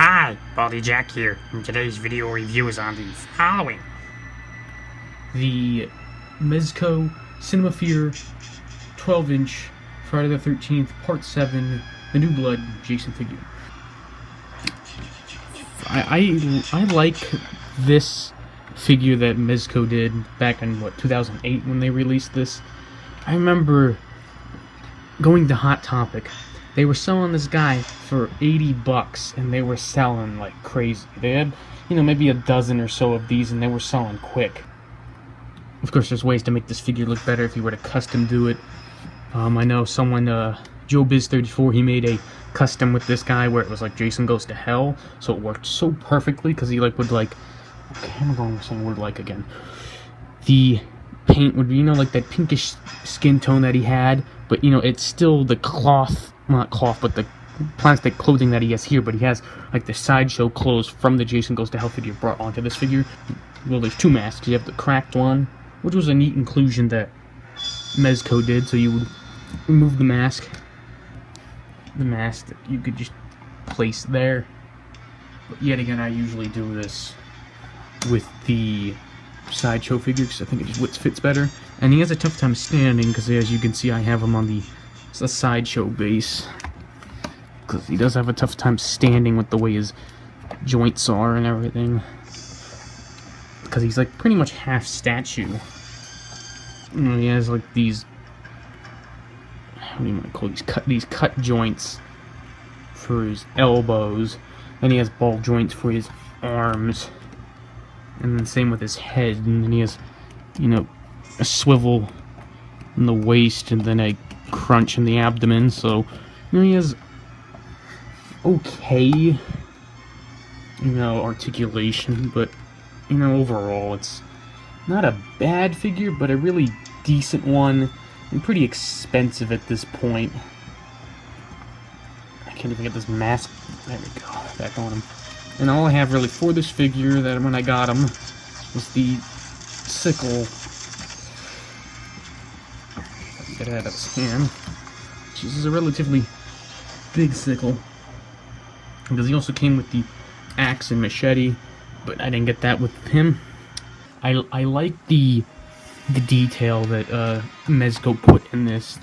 Hi, Baldy Jack here, and today's video review is on the following. The Mezco Cinema Fear 12-inch Friday the 13th Part 7 The New Blood Jason figure. I like this figure that Mezco did back in, 2008 when they released this. I remember going to Hot Topic. They were selling this guy for $80, and they were selling like crazy. They had, maybe a dozen or so of these, and they were selling quick. Of course, there's ways to make this figure look better if you were to custom do it. I know someone, Joe Biz34, he made a custom with this guy where it was like Jason Goes to Hell, so it worked so perfectly because he would okay, I'm going with some word again. The paint would be, like that pinkish skin tone that he had, but it's still the not cloth, but the plastic clothing that he has here, but he has like the sideshow clothes from the Jason Goes to Hell figure brought onto this figure. Well, there's two masks. You have the cracked one, which was a neat inclusion that Mezco did, so you would remove the mask that you could just place there. But yet again, I usually do this with the sideshow figure because I think it just fits better. And he has a tough time standing because, as you can see, I have him on the sideshow base because he does have a tough time standing with the way his joints are and everything, because he's like pretty much half statue. He has like these, what do you want to call these cut joints for his elbows, and he has ball joints for his arms, and then same with his head, and then he has a swivel in the waist and then a crunch in the abdomen. So he has okay articulation, but overall it's not a bad figure, but a really decent one, and pretty expensive at this point. I can't even get this mask. There we go, back on him. And all I have really for this figure, that when I got him, was the sickle. Get it out of his hand. This is a relatively big sickle, because he also came with the axe and machete, but I didn't get that with him. I like the detail that Mezco put in this.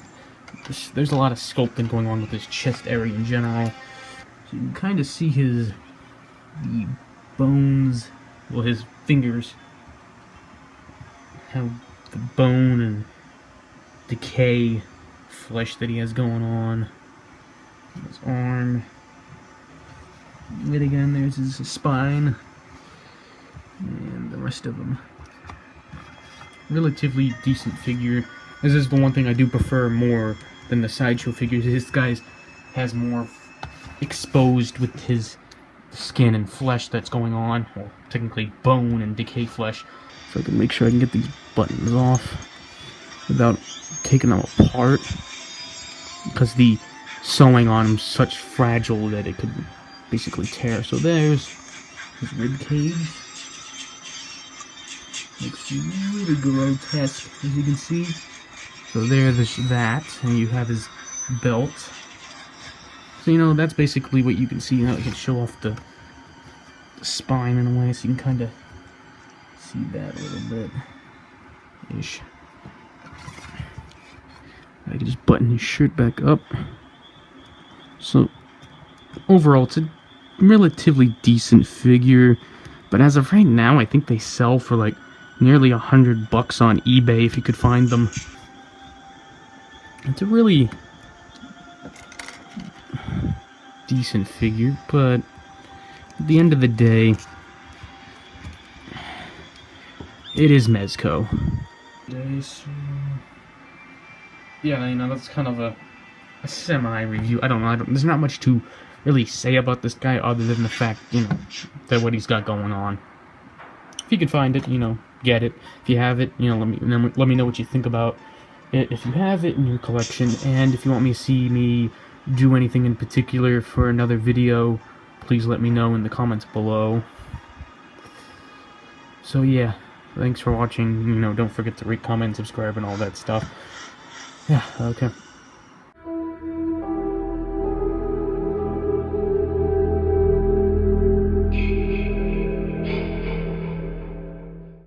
There's a lot of sculpting going on with his chest area in general. So you can kind of see the bones, well, his fingers have the bone and decay flesh that he has going on. His arm. Yet again, there's his spine. And the rest of them. Relatively decent figure. This is the one thing I do prefer more than the sideshow figures. This guy has more exposed with his skin and flesh that's going on. Well, technically bone and decay flesh. So I can make sure I can get these buttons off without taking them apart, because the sewing on him is such fragile that it could basically tear. So there's his rib cage. Looks really grotesque, as you can see. So there's that, and you have his belt. So that's basically what you can see. It can show off the spine in a way, so you can kind of see that a little bit ish. I can just button his shirt back up. So overall, it's a relatively decent figure, but as of right now, I think they sell for like nearly $100 on eBay if you could find them. It's a really decent figure, but at the end of the day, it is Mezco. Yeah, that's kind of a semi-review. I don't know. There's not much to really say about this guy other than the fact, that what he's got going on. If you can find it, get it. If you have it, let me know what you think about it. If you have it in your collection, and if you want me to see me do anything in particular for another video, please let me know in the comments below. So yeah, thanks for watching. Don't forget to rate, comment, subscribe, and all that stuff. Yeah, okay.